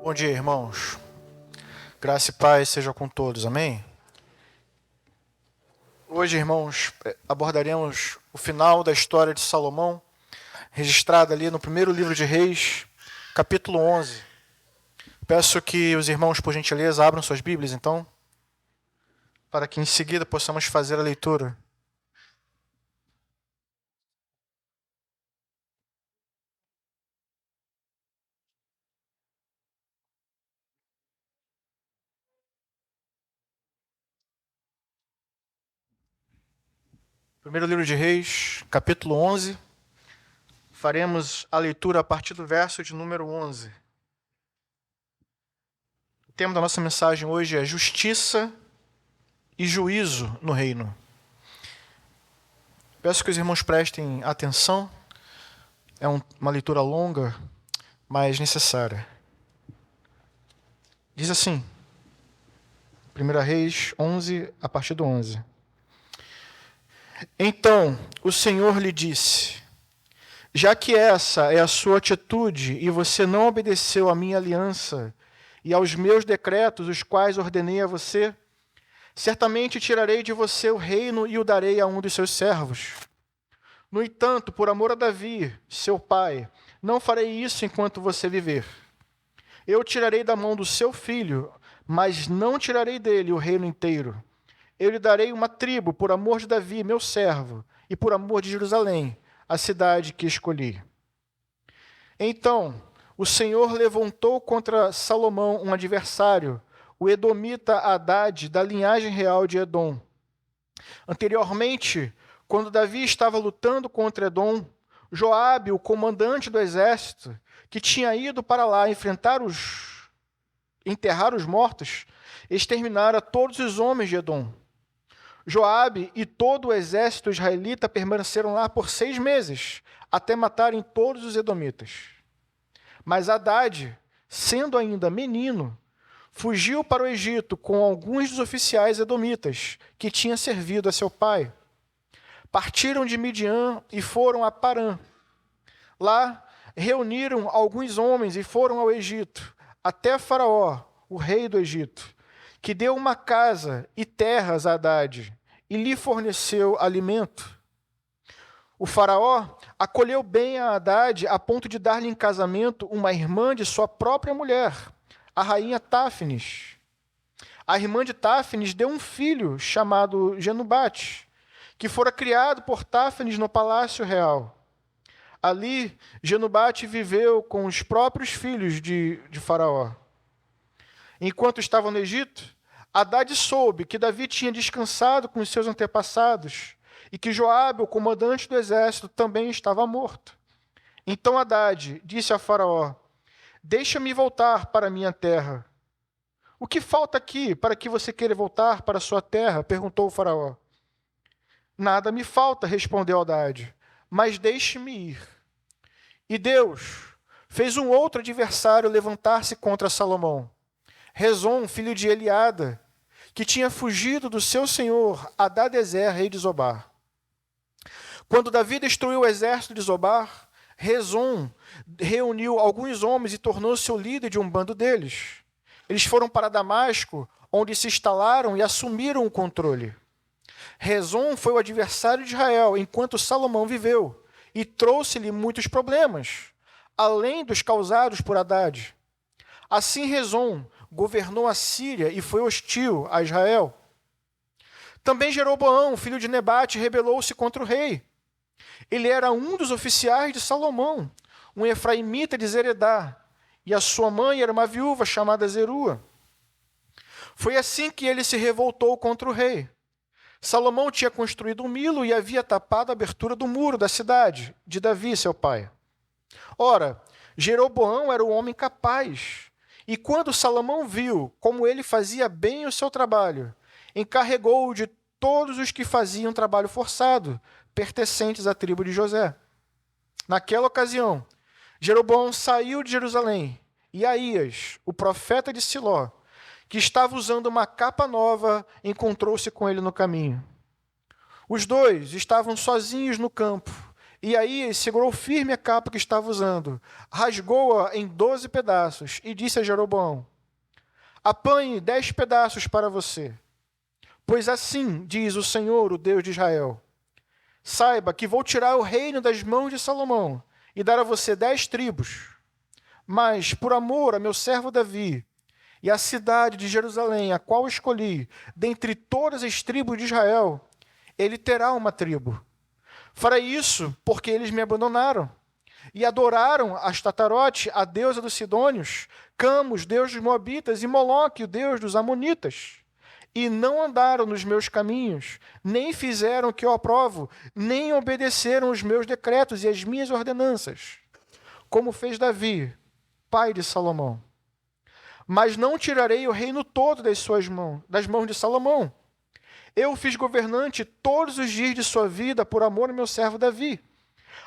Bom dia, irmãos. Graça e paz seja com todos, amém? Hoje, irmãos, abordaremos o final da história de Salomão, registrada ali no primeiro livro de Reis, capítulo 11. Peço que os irmãos, por gentileza, abram suas Bíblias, então, para que em seguida possamos fazer a leitura. Primeiro livro de Reis, capítulo 11. Faremos a leitura a partir do verso de número 11. O tema da nossa mensagem hoje é justiça e juízo no reino. Peço que os irmãos prestem atenção. É uma leitura longa, mas necessária. Diz assim, 1 Reis 11, a partir do 11. Então o Senhor lhe disse: já que essa é a sua atitude e você não obedeceu à minha aliança e aos meus decretos, os quais ordenei a você, certamente tirarei de você o reino e o darei a um dos seus servos. No entanto, por amor a Davi, seu pai, não farei isso enquanto você viver. Eu tirarei da mão do seu filho, mas não tirarei dele o reino inteiro. Eu lhe darei uma tribo por amor de Davi, meu servo, e por amor de Jerusalém, a cidade que escolhi. Então, o Senhor levantou contra Salomão um adversário, o edomita Hadade, da linhagem real de Edom. Anteriormente, quando Davi estava lutando contra Edom, Joabe, o comandante do exército, que tinha ido para lá enterrar os mortos, exterminara todos os homens de Edom. Joabe e todo o exército israelita permaneceram lá por 6 meses, até matarem todos os edomitas. Mas Hadade, sendo ainda menino, fugiu para o Egito com alguns dos oficiais edomitas que tinha servido a seu pai. Partiram de Midian e foram a Parã. Lá reuniram alguns homens e foram ao Egito, até Faraó, o rei do Egito, que deu uma casa e terras a Hadade e lhe forneceu alimento. O Faraó acolheu bem a Hadade a ponto de dar-lhe em casamento uma irmã de sua própria mulher, a rainha Táfnis. A irmã de Táfnis deu um filho chamado Genubate, que fora criado por Táfnis no palácio real. Ali, Genubate viveu com os próprios filhos de Faraó. Enquanto estavam no Egito, Hadade soube que Davi tinha descansado com os seus antepassados e que Joabe, o comandante do exército, também estava morto. Então Hadade disse a Faraó: deixa-me voltar para minha terra. O que falta aqui para que você queira voltar para sua terra? Perguntou o Faraó. Nada me falta, respondeu Hadade, mas deixe-me ir. E Deus fez um outro adversário levantar-se contra Salomão, Rezon, filho de Eliada, que tinha fugido do seu senhor Hadadezer, rei de Zobar. Quando Davi destruiu o exército de Zobar, Rezon reuniu alguns homens e tornou-se o líder de um bando deles. Eles foram para Damasco, onde se instalaram e assumiram o controle. Rezon foi o adversário de Israel enquanto Salomão viveu e trouxe-lhe muitos problemas, além dos causados por Hadade. Assim Rezon governou a Síria e foi hostil a Israel. Também Jeroboão, filho de Nebate, rebelou-se contra o rei. Ele era um dos oficiais de Salomão, um efraimita de Zeredá, e a sua mãe era uma viúva chamada Zerua. Foi assim que ele se revoltou contra o rei. Salomão tinha construído um Milo e havia tapado a abertura do muro da cidade, de Davi, seu pai. Ora, Jeroboão era um homem capaz, e quando Salomão viu como ele fazia bem o seu trabalho, encarregou-o de todos os que faziam trabalho forçado, pertencentes à tribo de José. Naquela ocasião, Jeroboão saiu de Jerusalém, e Aías, o profeta de Siló, que estava usando uma capa nova, encontrou-se com ele no caminho. Os dois estavam sozinhos no campo, E aí segurou firme a capa que estava usando, rasgou-a em 12 pedaços e disse a Jeroboão: apanhe 10 pedaços para você. Pois assim diz o Senhor, o Deus de Israel: saiba que vou tirar o reino das mãos de Salomão e dar a você 10 tribos. Mas, por amor a meu servo Davi e a cidade de Jerusalém, a qual escolhi, dentre todas as tribos de Israel, ele terá uma tribo. Farei isso porque eles me abandonaram e adoraram Astatarote, a deusa dos Sidônios, Camus, deus dos Moabitas, e Moloque, o deus dos Amonitas. E não andaram nos meus caminhos, nem fizeram o que eu aprovo, nem obedeceram os meus decretos e as minhas ordenanças, como fez Davi, pai de Salomão. Mas não tirarei o reino todo das mãos de Salomão. Eu o fiz governante todos os dias de sua vida por amor ao meu servo Davi,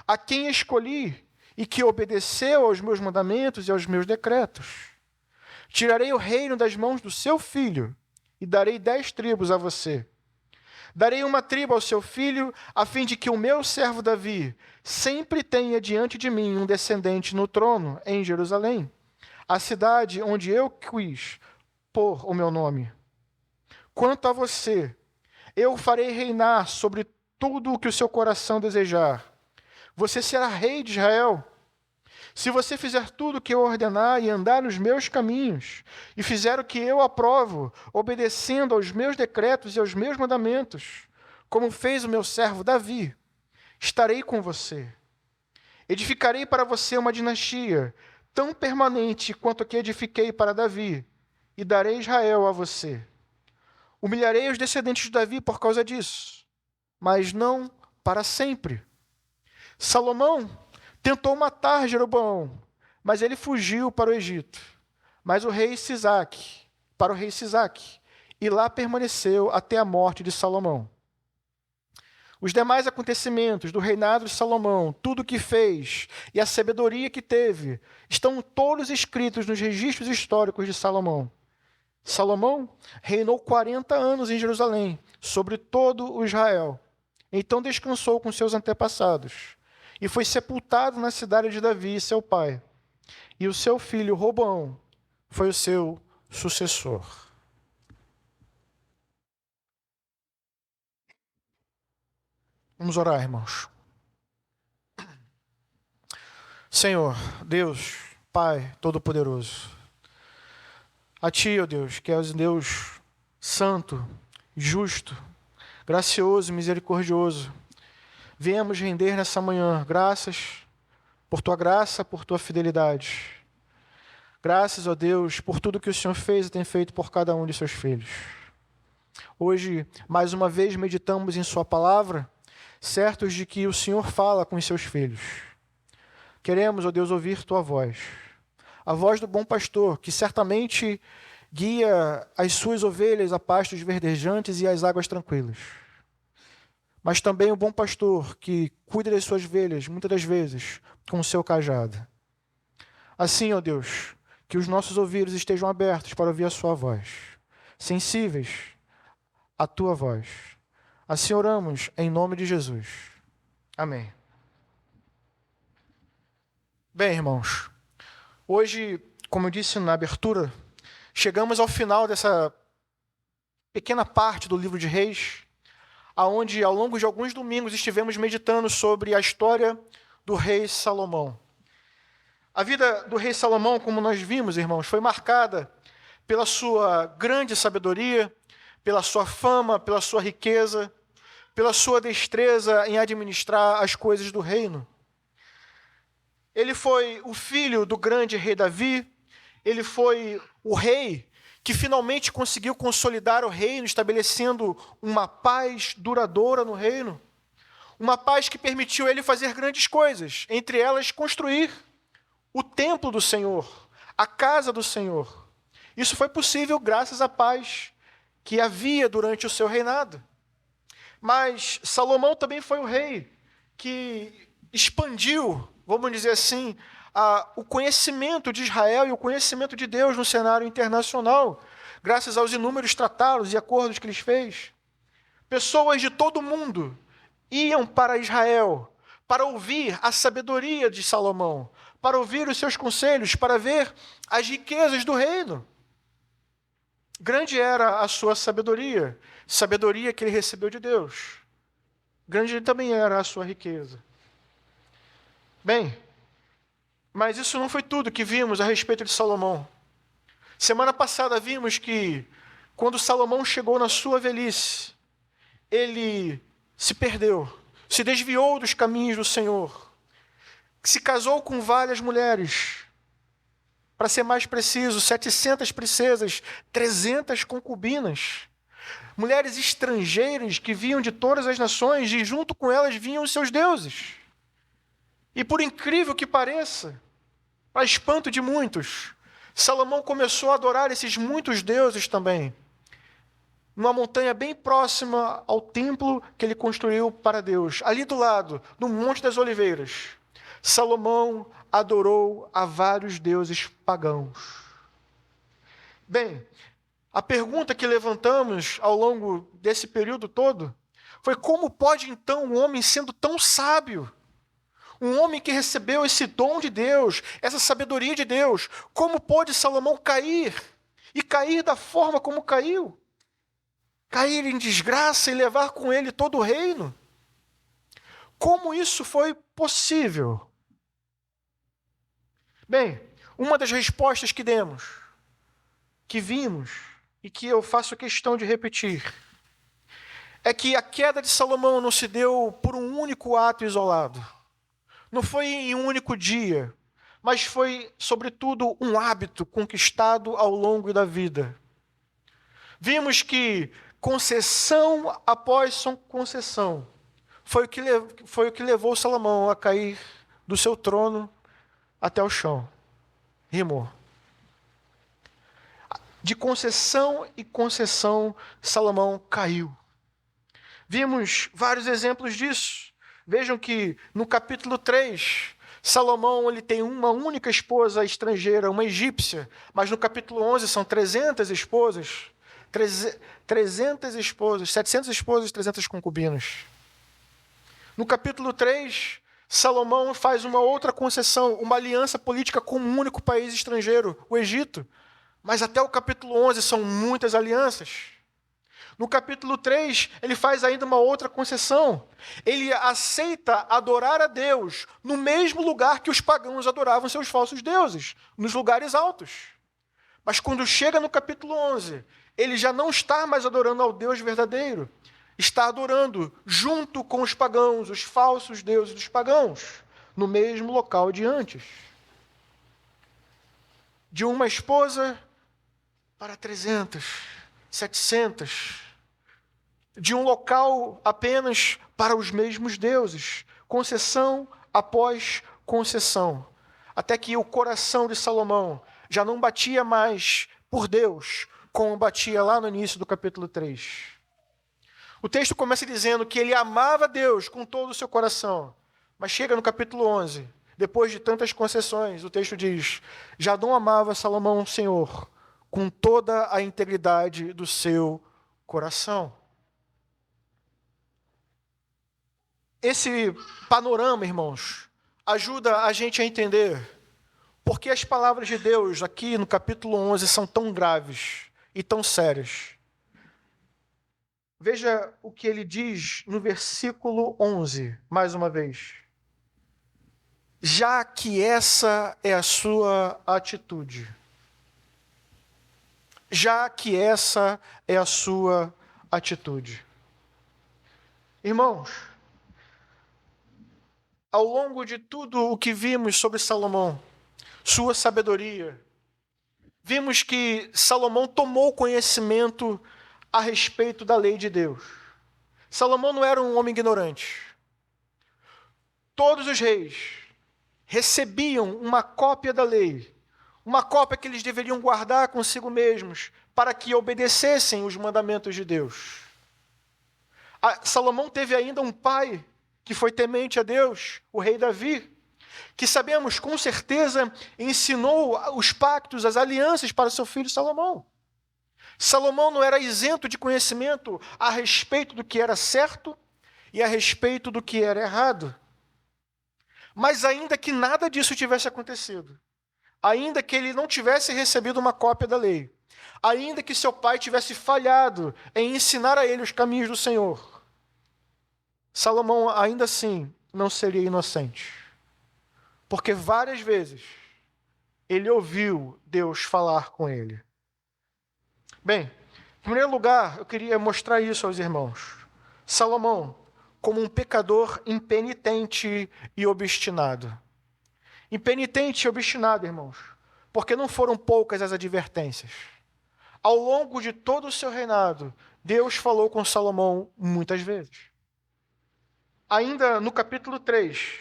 a quem escolhi e que obedeceu aos meus mandamentos e aos meus decretos. Tirarei o reino das mãos do seu filho e darei 10 tribos a você. Darei uma tribo ao seu filho, a fim de que o meu servo Davi sempre tenha diante de mim um descendente no trono em Jerusalém, a cidade onde eu quis pôr o meu nome. Quanto a você, eu o farei reinar sobre tudo o que o seu coração desejar. Você será rei de Israel. Se você fizer tudo o que eu ordenar e andar nos meus caminhos, e fizer o que eu aprovo, obedecendo aos meus decretos e aos meus mandamentos, como fez o meu servo Davi, estarei com você. Edificarei para você uma dinastia, tão permanente quanto a que edifiquei para Davi, e darei Israel a você. Humilharei os descendentes de Davi por causa disso, mas não para sempre. Salomão tentou matar Jeroboão, mas ele fugiu para o Egito. Para o rei Sisaque, e lá permaneceu até a morte de Salomão. Os demais acontecimentos do reinado de Salomão, tudo o que fez e a sabedoria que teve, estão todos escritos nos registros históricos de Salomão. Salomão reinou 40 anos em Jerusalém, sobre todo o Israel. Então descansou com seus antepassados e foi sepultado na cidade de Davi, seu pai. E o seu filho Roboão foi o seu sucessor. Vamos orar, irmãos. Senhor, Deus, Pai Todo-Poderoso, a Ti, ó Deus, que és Deus santo, justo, gracioso e misericordioso, viemos render nessa manhã graças por Tua graça, por Tua fidelidade. Graças, ó Deus, por tudo que o Senhor fez e tem feito por cada um de Seus filhos. Hoje, mais uma vez, meditamos em Sua palavra, certos de que o Senhor fala com os Seus filhos. Queremos, ó Deus, ouvir Tua voz, a voz do bom pastor, que certamente guia as suas ovelhas a pastos verdejantes e às águas tranquilas. Mas também o bom pastor, que cuida das suas ovelhas, muitas das vezes, com o seu cajado. Assim, ó Deus, que os nossos ouvidos estejam abertos para ouvir a sua voz, sensíveis à Tua voz. Assim oramos em nome de Jesus. Amém. Bem, irmãos, hoje, como eu disse na abertura, chegamos ao final dessa pequena parte do livro de Reis, aonde ao longo de alguns domingos estivemos meditando sobre a história do rei Salomão. A vida do rei Salomão, como nós vimos, irmãos, foi marcada pela sua grande sabedoria, pela sua fama, pela sua riqueza, pela sua destreza em administrar as coisas do reino. Ele foi o filho do grande rei Davi, ele foi o rei que finalmente conseguiu consolidar o reino, estabelecendo uma paz duradoura no reino, uma paz que permitiu ele fazer grandes coisas, entre elas construir o templo do Senhor, a casa do Senhor. Isso foi possível graças à paz que havia durante o seu reinado. Mas Salomão também foi o rei que expandiu, vamos dizer assim, o conhecimento de Israel e o conhecimento de Deus no cenário internacional, graças aos inúmeros tratados e acordos que ele fez. Pessoas de todo o mundo iam para Israel para ouvir a sabedoria de Salomão, para ouvir os seus conselhos, para ver as riquezas do reino. Grande era a sua sabedoria, sabedoria que ele recebeu de Deus. Grande também era a sua riqueza. Bem, mas isso não foi tudo que vimos a respeito de Salomão. Semana passada vimos que, quando Salomão chegou na sua velhice, ele se perdeu, se desviou dos caminhos do Senhor, se casou com várias mulheres, para ser mais preciso, 700 princesas, 300 concubinas, mulheres estrangeiras que vinham de todas as nações e junto com elas vinham os seus deuses. E por incrível que pareça, para espanto de muitos, Salomão começou a adorar esses muitos deuses também, numa montanha bem próxima ao templo que ele construiu para Deus. Ali do lado, no Monte das Oliveiras, Salomão adorou a vários deuses pagãos. Bem, a pergunta que levantamos ao longo desse período todo foi: como pode então um homem sendo tão sábio, um homem que recebeu esse dom de Deus, essa sabedoria de Deus, como pôde Salomão cair? E cair da forma como caiu? Cair em desgraça e levar com ele todo o reino? Como isso foi possível? Bem, uma das respostas que demos, que vimos, e que eu faço questão de repetir, é que a queda de Salomão não se deu por um único ato isolado. Não foi em um único dia, mas foi, sobretudo, um hábito conquistado ao longo da vida. Vimos que concessão após concessão foi o que levou Salomão a cair do seu trono até o chão. Rimou. De concessão em concessão, Salomão caiu. Vimos vários exemplos disso. Vejam que no capítulo 3, Salomão ele tem uma única esposa estrangeira, uma egípcia, mas no capítulo 11 são 300 esposas, 300 esposas, 700 esposas e 300 concubinas. No capítulo 3, Salomão faz uma outra concessão, uma aliança política com um único país estrangeiro, o Egito. Mas até o capítulo 11 são muitas alianças. No capítulo 3, ele faz ainda uma outra concessão. Ele aceita adorar a Deus no mesmo lugar que os pagãos adoravam seus falsos deuses, nos lugares altos. Mas quando chega no capítulo 11, ele já não está mais adorando ao Deus verdadeiro. Está adorando junto com os pagãos, os falsos deuses dos pagãos, no mesmo local de antes. De uma esposa para 300, 700. De um local apenas para os mesmos deuses, concessão após concessão, até que o coração de Salomão já não batia mais por Deus, como batia lá no início do capítulo 3. O texto começa dizendo que ele amava Deus com todo o seu coração, mas chega no capítulo 11, depois de tantas concessões, o texto diz: já não amava Salomão o Senhor com toda a integridade do seu coração. Esse panorama, irmãos, ajuda a gente a entender por que as palavras de Deus aqui no capítulo 11 são tão graves e tão sérias. Veja o que ele diz no versículo 11, mais uma vez. Já que essa é a sua atitude. Já que essa é a sua atitude. Irmãos, ao longo de tudo o que vimos sobre Salomão, sua sabedoria, vimos que Salomão tomou conhecimento a respeito da lei de Deus. Salomão não era um homem ignorante. Todos os reis recebiam uma cópia da lei, uma cópia que eles deveriam guardar consigo mesmos, para que obedecessem os mandamentos de Deus. Salomão teve ainda um pai que foi temente a Deus, o rei Davi, que sabemos com certeza ensinou os pactos, as alianças para seu filho Salomão. Salomão não era isento de conhecimento a respeito do que era certo e a respeito do que era errado. Mas ainda que nada disso tivesse acontecido, ainda que ele não tivesse recebido uma cópia da lei, ainda que seu pai tivesse falhado em ensinar a ele os caminhos do Senhor, Salomão ainda assim não seria inocente. Porque várias vezes ele ouviu Deus falar com ele. Bem, em primeiro lugar, eu queria mostrar isso aos irmãos. Salomão, como um pecador impenitente e obstinado. Impenitente e obstinado, irmãos, porque não foram poucas as advertências. Ao longo de todo o seu reinado, Deus falou com Salomão muitas vezes. Ainda no capítulo 3,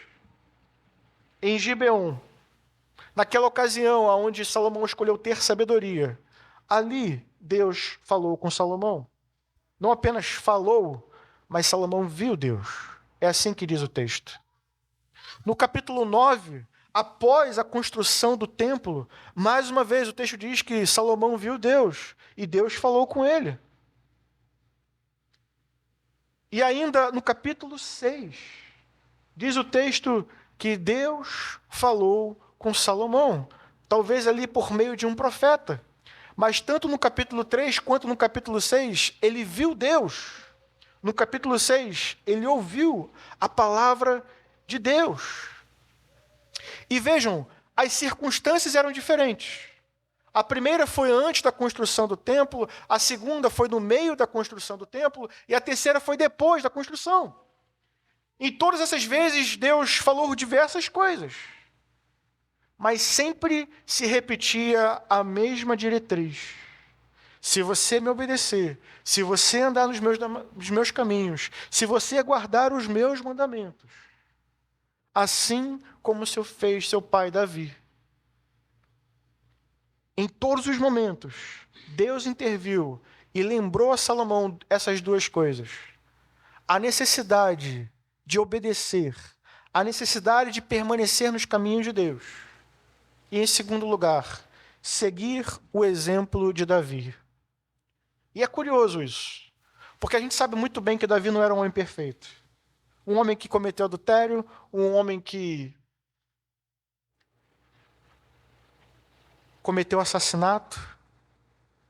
em Gibeon, naquela ocasião onde Salomão escolheu ter sabedoria, ali Deus falou com Salomão. Não apenas falou, mas Salomão viu Deus. É assim que diz o texto. No capítulo 9, após a construção do templo, mais uma vez o texto diz que Salomão viu Deus e Deus falou com ele. E ainda no capítulo 6, diz o texto que Deus falou com Salomão, talvez ali por meio de um profeta. Mas tanto no capítulo 3 quanto no capítulo 6, ele viu Deus. No capítulo 6, ele ouviu a palavra de Deus. E vejam, as circunstâncias eram diferentes. A primeira foi antes da construção do templo, a segunda foi no meio da construção do templo, e a terceira foi depois da construção. Em todas essas vezes, Deus falou diversas coisas, mas sempre se repetia a mesma diretriz. Se você me obedecer, se você andar nos meus caminhos, se você guardar os meus mandamentos, assim como fez seu pai Davi. Em todos os momentos, Deus interviu e lembrou a Salomão essas duas coisas. A necessidade de obedecer, a necessidade de permanecer nos caminhos de Deus. E, em segundo lugar, seguir o exemplo de Davi. E é curioso isso, porque a gente sabe muito bem que Davi não era um homem perfeito. Um homem que cometeu adultério, um homem que cometeu assassinato.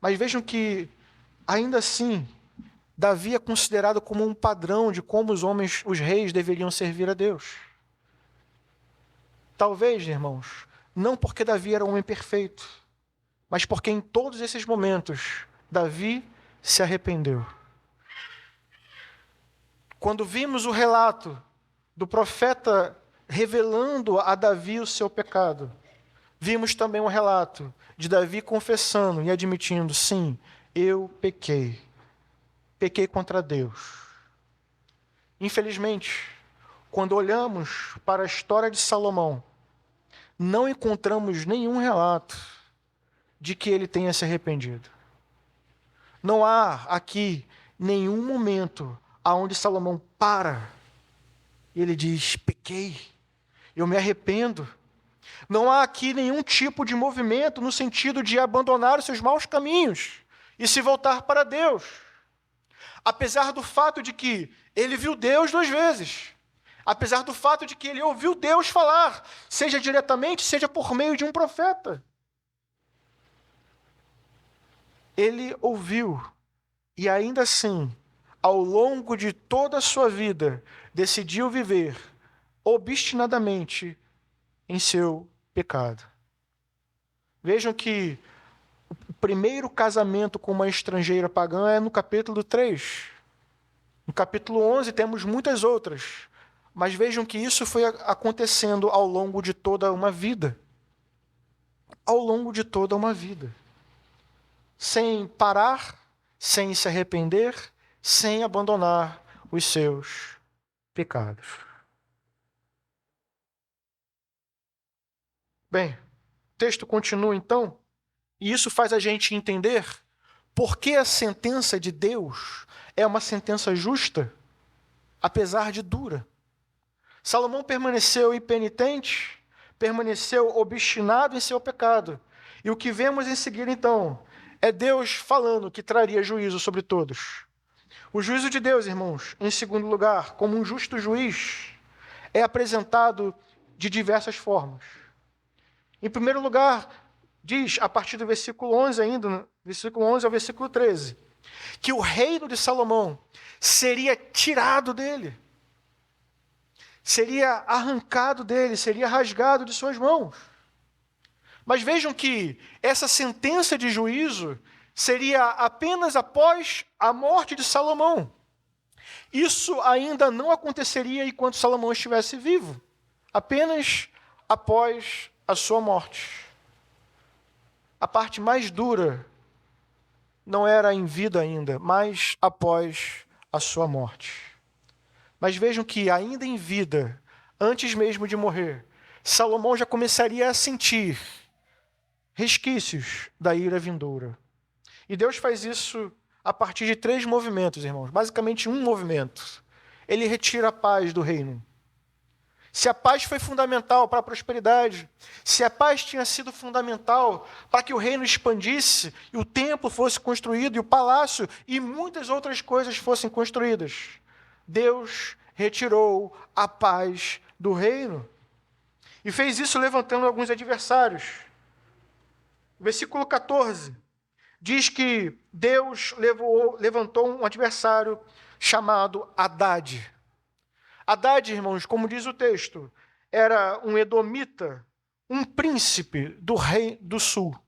Mas vejam que, ainda assim, Davi é considerado como um padrão de como os reis deveriam servir a Deus. Talvez, irmãos, não porque Davi era um homem perfeito, mas porque em todos esses momentos, Davi se arrependeu. Quando vimos o relato do profeta revelando a Davi o seu pecado, vimos também um relato de Davi confessando e admitindo, sim, eu pequei. Pequei contra Deus. Infelizmente, quando olhamos para a história de Salomão, não encontramos nenhum relato de que ele tenha se arrependido. Não há aqui nenhum momento onde Salomão para e ele diz, pequei, eu me arrependo. Não há aqui nenhum tipo de movimento no sentido de abandonar os seus maus caminhos e se voltar para Deus. Apesar do fato de que ele viu Deus 2 vezes. Apesar do fato de que ele ouviu Deus falar, seja diretamente, seja por meio de um profeta. Ele ouviu e ainda assim, ao longo de toda a sua vida, decidiu viver obstinadamente em seu pecado. Vejam que o primeiro casamento com uma estrangeira pagã é no capítulo 3. No capítulo 11 temos muitas outras, mas vejam que isso foi acontecendo ao longo de toda uma vida. Ao longo de toda uma vida. Sem parar, sem se arrepender, sem abandonar os seus pecados. Bem, o texto continua então, e isso faz a gente entender por que a sentença de Deus é uma sentença justa, apesar de dura. Salomão permaneceu impenitente, permaneceu obstinado em seu pecado. E o que vemos em seguida, então, é Deus falando que traria juízo sobre todos. O juízo de Deus, irmãos, em segundo lugar, como um justo juiz, é apresentado de diversas formas. Em primeiro lugar, diz, a partir do versículo 11 ainda, versículo 11 ao versículo 13, que o reino de Salomão seria tirado dele, seria arrancado dele, seria rasgado de suas mãos. Mas vejam que essa sentença de juízo seria apenas após a morte de Salomão. Isso ainda não aconteceria enquanto Salomão estivesse vivo, apenas após a sua morte. A parte mais dura não era em vida ainda, mas após a sua morte. Mas vejam que ainda em vida, antes mesmo de morrer, Salomão já começaria a sentir resquícios da ira vindoura. E Deus faz isso a partir de 3 movimentos, irmãos. Basicamente um movimento. Ele retira a paz do reino. Se a paz foi fundamental para a prosperidade, se a paz tinha sido fundamental para que o reino expandisse, e o templo fosse construído, e o palácio, e muitas outras coisas fossem construídas, Deus retirou a paz do reino. E fez isso levantando alguns adversários. O versículo 14 diz que Deus levantou um adversário chamado Hadad. Hadad, irmãos, como diz o texto, era um edomita, um príncipe do rei do sul.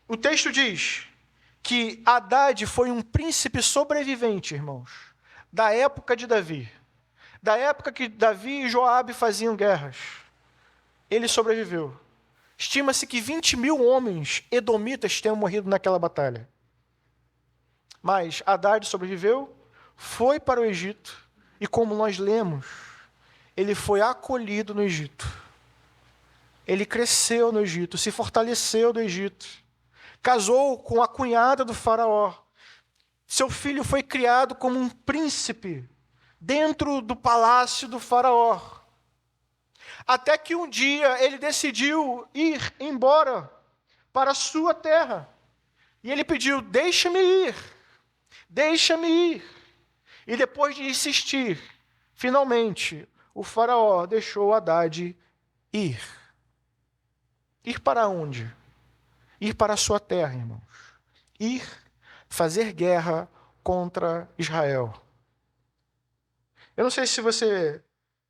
O texto diz que Hadad foi um príncipe sobrevivente, irmãos, da época de Davi. Da época que Davi e Joabe faziam guerras. Ele sobreviveu. Estima-se que 20.000 homens edomitas tenham morrido naquela batalha. Mas Hadad sobreviveu, foi para o Egito, e como nós lemos, ele foi acolhido no Egito. Ele cresceu no Egito, se fortaleceu no Egito, casou com a cunhada do faraó. Seu filho foi criado como um príncipe dentro do palácio do faraó. Até que um dia ele decidiu ir embora para a sua terra. E ele pediu, deixa-me ir, deixa-me ir. E depois de insistir, finalmente, o faraó deixou Hadad ir. Ir para onde? Ir para a sua terra, irmãos. Ir fazer guerra contra Israel. Eu não sei se você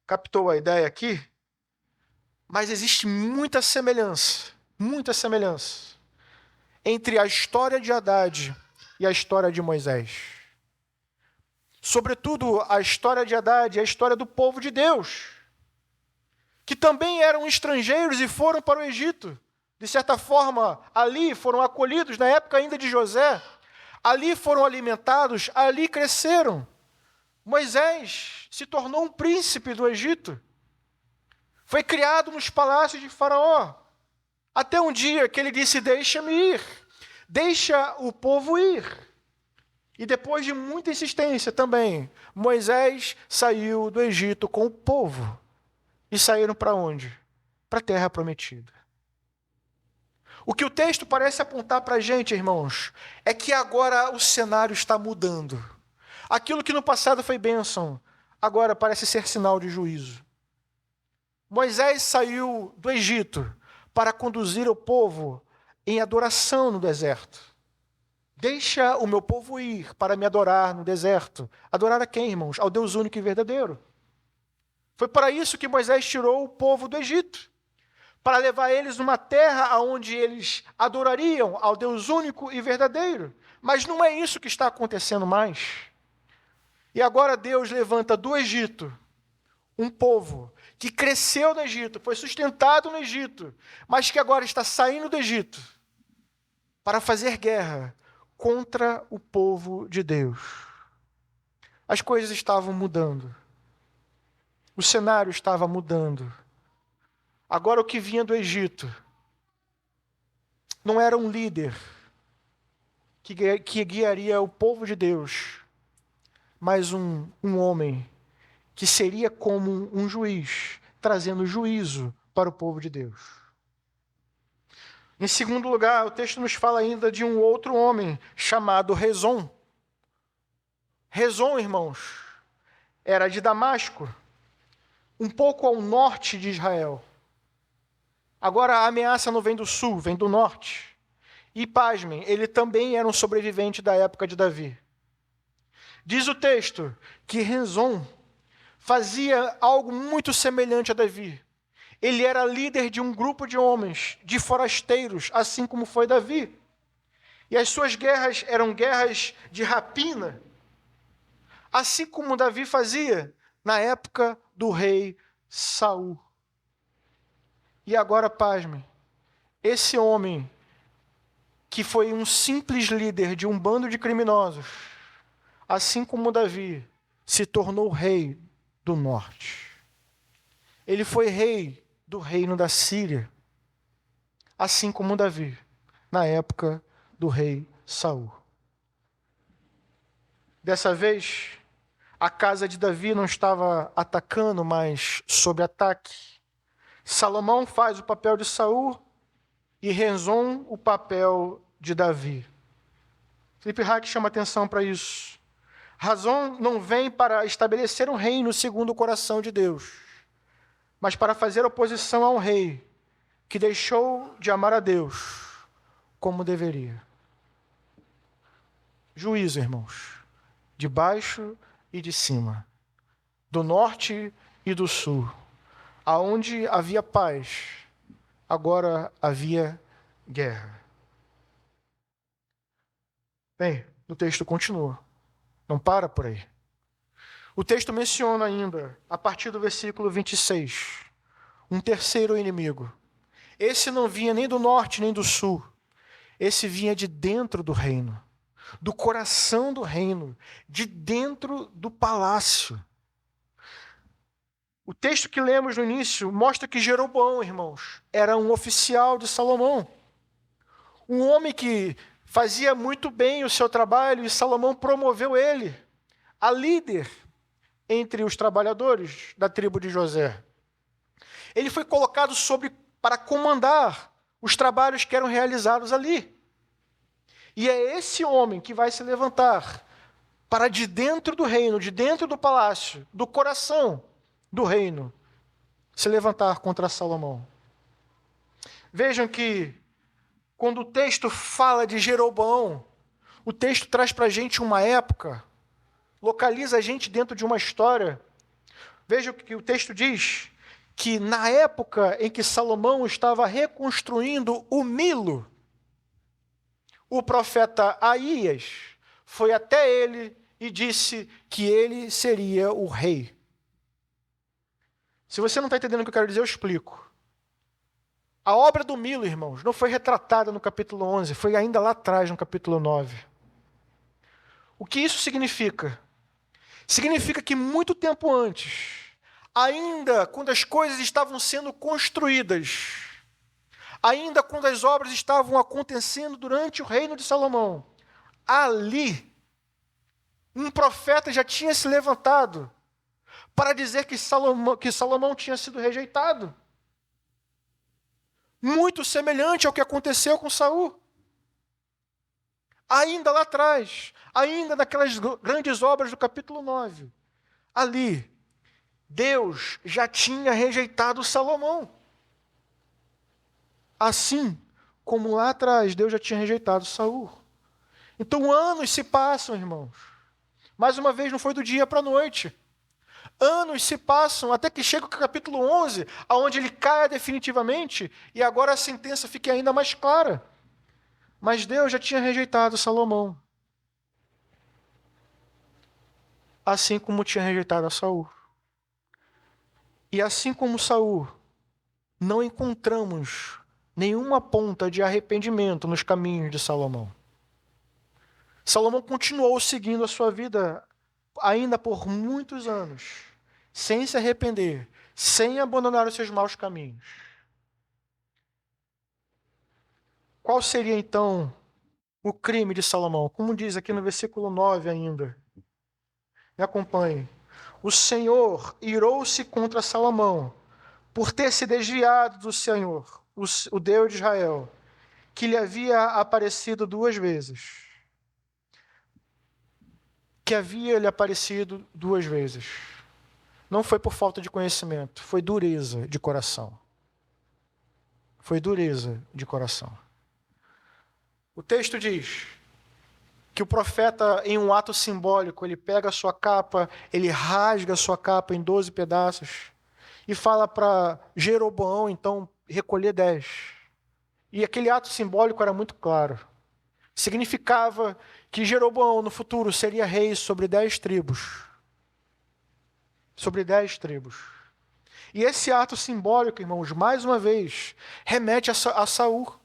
captou a ideia aqui, mas existe muita semelhança entre a história de Hadad e a história de Moisés. Sobretudo, a história de Hadad é a história do povo de Deus, que também eram estrangeiros e foram para o Egito. De certa forma, ali foram acolhidos, na época ainda de José, ali foram alimentados, ali cresceram. Moisés se tornou um príncipe do Egito. Foi criado nos palácios de Faraó. Até um dia que ele disse, deixa-me ir. Deixa o povo ir. E depois de muita insistência também, Moisés saiu do Egito com o povo. E saíram para onde? Para a terra prometida. O que o texto parece apontar para a gente, irmãos, é que agora o cenário está mudando. Aquilo que no passado foi bênção, agora parece ser sinal de juízo. Moisés saiu do Egito para conduzir o povo em adoração no deserto. Deixa o meu povo ir para me adorar no deserto. Adorar a quem, irmãos? Ao Deus único e verdadeiro. Foi para isso que Moisés tirou o povo do Egito, para levar eles numa terra onde eles adorariam ao Deus único e verdadeiro. Mas não é isso que está acontecendo mais. E agora Deus levanta do Egito um povo que cresceu no Egito, foi sustentado no Egito, mas que agora está saindo do Egito para fazer guerra contra o povo de Deus. As coisas estavam mudando. O cenário estava mudando. Agora o que vinha do Egito não era um líder que guiaria o povo de Deus, mas um homem que seria como um juiz, trazendo juízo para o povo de Deus. Em segundo lugar, o texto nos fala ainda de um outro homem chamado Rezon. Rezon, irmãos, era de Damasco. um pouco ao norte de Israel. Agora a ameaça não vem do sul, vem do norte. E pasmem, ele também era um sobrevivente da época de Davi. Diz o texto que Rezon fazia algo muito semelhante a Davi. Ele era líder de um grupo de homens, de forasteiros, assim como foi Davi. E as suas guerras eram guerras de rapina, assim como Davi fazia na época do rei Saul. E agora, pasmem, esse homem, que foi um simples líder de um bando de criminosos, assim como Davi, se tornou rei do norte. Ele foi rei do reino da Síria, assim como Davi, na época do rei Saul. Dessa vez, a casa de Davi não estava atacando, mas sob ataque. Salomão faz o papel de Saul e Rezon o papel de Davi. Felipe Hack chama atenção para isso. Rezon não vem para estabelecer um reino segundo o coração de Deus, mas para fazer oposição a um rei que deixou de amar a Deus como deveria. Juízo, irmãos, de baixo e de cima, do norte e do sul. Aonde havia paz, agora havia guerra. Bem, o texto continua. Não para por aí. O texto menciona ainda, a partir do versículo 26, um terceiro inimigo. Esse não vinha nem do norte nem do sul. Esse vinha de dentro do reino, do coração do reino, de dentro do palácio. O texto que lemos no início mostra que Jeroboão, irmãos, era um oficial de Salomão. Um homem que fazia muito bem o seu trabalho e Salomão promoveu ele a líder entre os trabalhadores da tribo de José. Ele foi colocado para comandar os trabalhos que eram realizados ali. E é esse homem que vai se levantar para de dentro do reino, de dentro do palácio, do coração do reino, se levantar contra Salomão. Vejam que, quando o texto fala de Jeroboão, o texto traz para a gente uma época, localiza a gente dentro de uma história. Vejam que o texto diz que na época em que Salomão estava reconstruindo o Milo, o profeta Aías foi até ele e disse que ele seria o rei. Se você não está entendendo o que eu quero dizer, eu explico. A obra do Milo, irmãos, não foi retratada no capítulo 11, foi ainda lá atrás, no capítulo 9. O que isso significa? Significa que muito tempo antes, ainda quando as coisas estavam sendo construídas, ainda quando as obras estavam acontecendo durante o reino de Salomão, ali, um profeta já tinha se levantado para dizer que Salomão tinha sido rejeitado. Muito semelhante ao que aconteceu com Saul. Ainda lá atrás, ainda naquelas grandes obras do capítulo 9, ali, Deus já tinha rejeitado Salomão. Assim como lá atrás, Deus já tinha rejeitado Saul. Então anos se passam, irmãos. Mais uma vez, não foi do dia para a noite. Anos se passam até que chega o capítulo 11, onde ele caia definitivamente, e agora a sentença fica ainda mais clara. Mas Deus já tinha rejeitado Salomão, assim como tinha rejeitado a Saul. E assim como Saul, não encontramos nenhuma ponta de arrependimento nos caminhos de Salomão. Salomão continuou seguindo a sua vida ainda por muitos anos, sem se arrepender, sem abandonar os seus maus caminhos. Qual seria então o crime de Salomão? Como diz aqui no versículo 9 ainda. Me acompanhe. O Senhor irou-se contra Salomão por ter se desviado do Senhor, o Deus de Israel, que lhe havia aparecido 2 vezes. Que havia lhe aparecido 2 vezes. não foi por falta de conhecimento, foi dureza de coração. Foi dureza de coração. O texto diz que o profeta, em um ato simbólico, ele pega a sua capa, ele rasga a sua capa em 12 pedaços e fala para Jeroboão, então, recolher 10. E aquele ato simbólico era muito claro. Significava que Jeroboão, no futuro, seria rei sobre 10 tribos. Sobre 10 tribos. E esse ato simbólico, irmãos, mais uma vez, remete a Saul.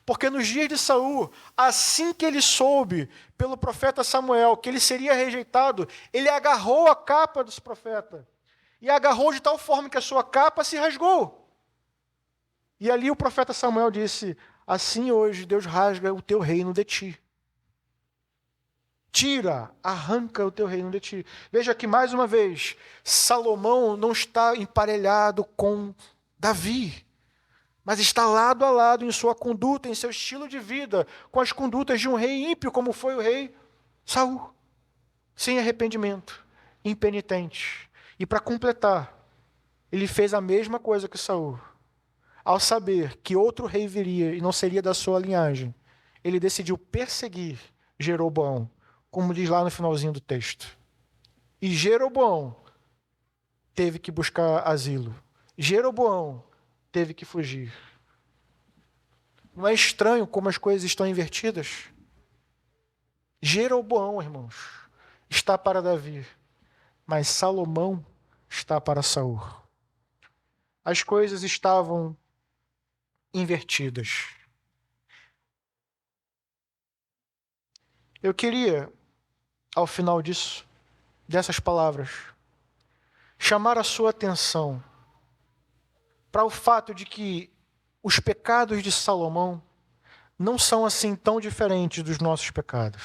Porque nos dias de Saul, assim que ele soube pelo profeta Samuel que ele seria rejeitado, ele agarrou a capa desse profeta. E agarrou de tal forma que a sua capa se rasgou. E ali o profeta Samuel disse: assim hoje Deus rasga o teu reino de ti. Tira, arranca o teu reino de ti. Veja que mais uma vez, Salomão não está emparelhado com Davi, mas está lado a lado em sua conduta, em seu estilo de vida, com as condutas de um rei ímpio, como foi o rei Saul, sem arrependimento, impenitente. E para completar, ele fez a mesma coisa que Saul. Ao saber que outro rei viria e não seria da sua linhagem, ele decidiu perseguir Jeroboão, como diz lá no finalzinho do texto. E Jeroboão teve que buscar asilo. Jeroboão teve que fugir. Não é estranho como as coisas estão invertidas? Jeroboão, irmãos, está para Davi, mas Salomão está para Saul. As coisas estavam invertidas. Eu queria, ao final dessas palavras, chamar a sua atenção para o fato de que os pecados de Salomão não são assim tão diferentes dos nossos pecados.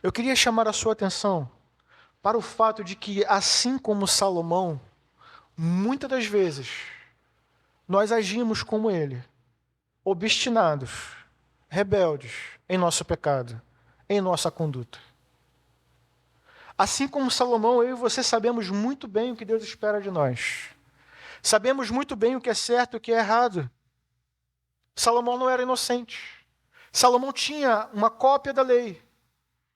Eu queria chamar a sua atenção para o fato de que, assim como Salomão, muitas das vezes, nós agimos como ele, obstinados, rebeldes em nosso pecado, em nossa conduta. Assim como Salomão, eu e você sabemos muito bem o que Deus espera de nós. Sabemos muito bem o que é certo e o que é errado. Salomão não era inocente. Salomão tinha uma cópia da lei.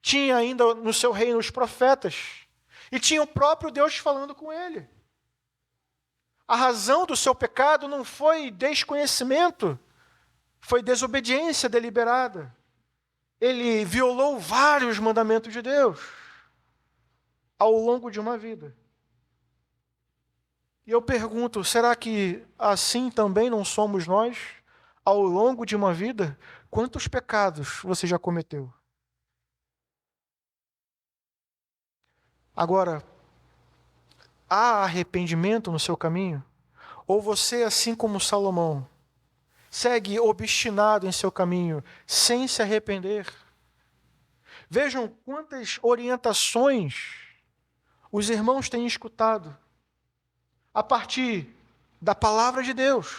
Tinha ainda no seu reino os profetas. E tinha o próprio Deus falando com ele. A razão do seu pecado não foi desconhecimento, foi desobediência deliberada. Ele violou vários mandamentos de Deus ao longo de uma vida. E eu pergunto, será que assim também não somos nós ao longo de uma vida? Quantos pecados você já cometeu? Agora, há arrependimento no seu caminho? Ou você, assim como Salomão, segue obstinado em seu caminho, sem se arrepender? Vejam quantas orientações os irmãos têm escutado a partir da palavra de Deus,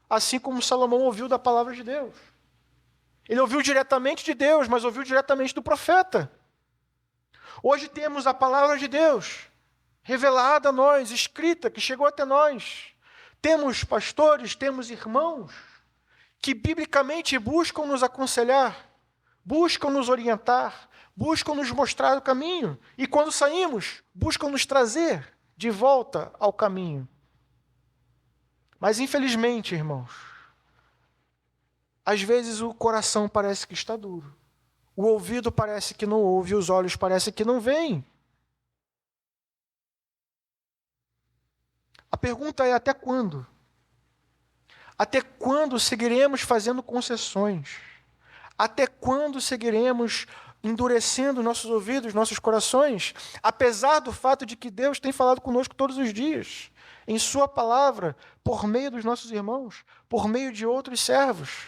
assim como Salomão ouviu da palavra de Deus. Ele ouviu diretamente de Deus, mas ouviu diretamente do profeta. Hoje temos a palavra de Deus revelada a nós, escrita, que chegou até nós. Temos pastores, temos irmãos que biblicamente buscam nos aconselhar, buscam nos orientar, buscam nos mostrar o caminho. E quando saímos, buscam nos trazer de volta ao caminho. Mas infelizmente, irmãos, às vezes o coração parece que está duro. O ouvido parece que não ouve, os olhos parecem que não veem. A pergunta é: até quando? Até quando seguiremos fazendo concessões? Até quando seguiremos endurecendo nossos ouvidos, nossos corações, apesar do fato de que Deus tem falado conosco todos os dias, em sua palavra, por meio dos nossos irmãos, por meio de outros servos?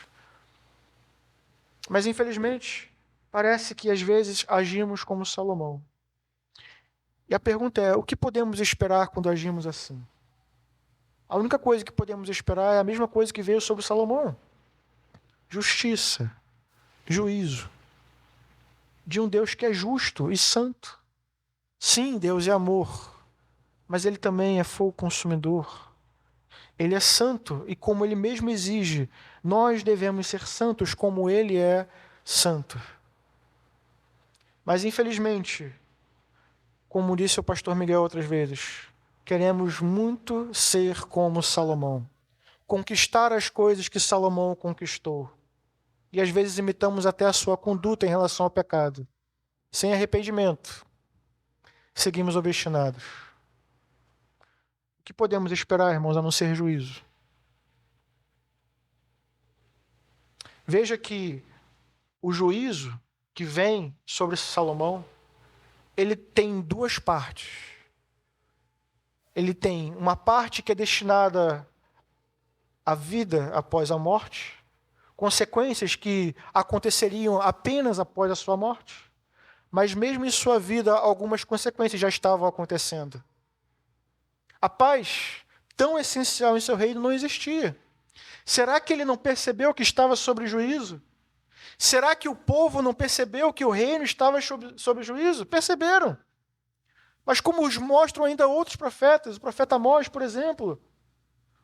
Mas, infelizmente, parece que às vezes agimos como Salomão. E a pergunta é: o que podemos esperar quando agimos assim? A única coisa que podemos esperar é a mesma coisa que veio sobre Salomão: justiça, juízo. de um Deus que é justo e santo. Sim, Deus é amor, mas Ele também é fogo consumidor. Ele é santo e, como Ele mesmo exige, nós devemos ser santos como Ele é santo. Mas, infelizmente, como disse o pastor Miguel outras vezes, queremos muito ser como Salomão, conquistar as coisas que Salomão conquistou. E às vezes imitamos até a sua conduta em relação ao pecado. Sem arrependimento, seguimos obstinados. O que podemos esperar, irmãos, a não ser juízo? Veja que o juízo que vem sobre Salomão, ele tem duas partes. Ele tem uma parte que é destinada à vida após a morte, consequências que aconteceriam apenas após a sua morte, mas mesmo em sua vida, algumas consequências já estavam acontecendo. A paz, tão essencial em seu reino, não existia. Será que ele não percebeu que estava sob juízo? Será que o povo não percebeu que o reino estava sob juízo? Perceberam. Mas como os mostram ainda outros profetas, o profeta Amós, por exemplo,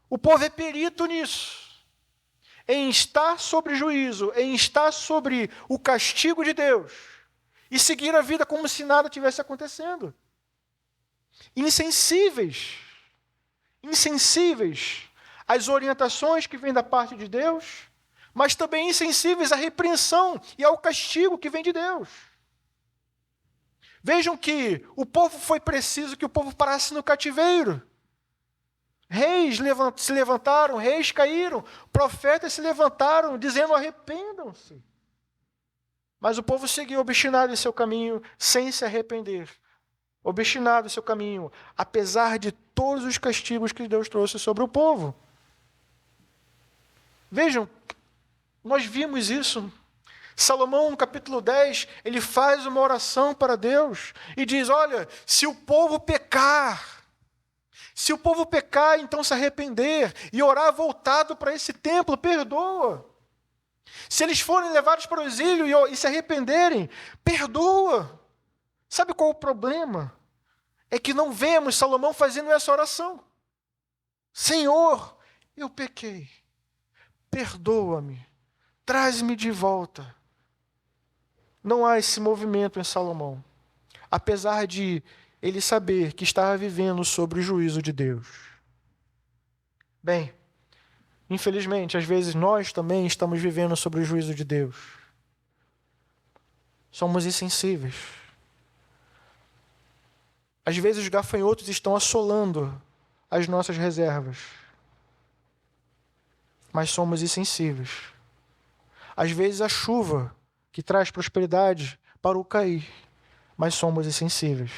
o povo é perito nisso. Em estar sobre juízo, em estar sobre o castigo de Deus e seguir a vida como se nada tivesse acontecendo. Insensíveis às orientações que vêm da parte de Deus, mas também insensíveis à repreensão e ao castigo que vem de Deus. Vejam que o povo foi preciso que o povo parasse no cativeiro. Reis se levantaram, reis caíram, profetas se levantaram, dizendo: arrependam-se. Mas o povo seguiu obstinado em seu caminho, sem se arrepender. Obstinado em seu caminho, apesar de todos os castigos que Deus trouxe sobre o povo. Vejam, nós vimos isso. Salomão, no capítulo 10, ele faz uma oração para Deus e diz: olha, se o povo pecar, então se arrepender e orar voltado para esse templo, perdoa. Se eles forem levados para o exílio e se arrependerem, perdoa. Sabe qual é o problema? É que não vemos Salomão fazendo essa oração. Senhor, eu pequei. Perdoa-me. Traz-me de volta. Não há esse movimento em Salomão. Apesar de ele saber que estava vivendo sob o juízo de Deus. Bem, infelizmente, às vezes nós também estamos vivendo sob o juízo de Deus. Somos insensíveis. Às vezes os gafanhotos estão assolando as nossas reservas. Mas somos insensíveis. Às vezes a chuva que traz prosperidade parou cair. Mas somos insensíveis.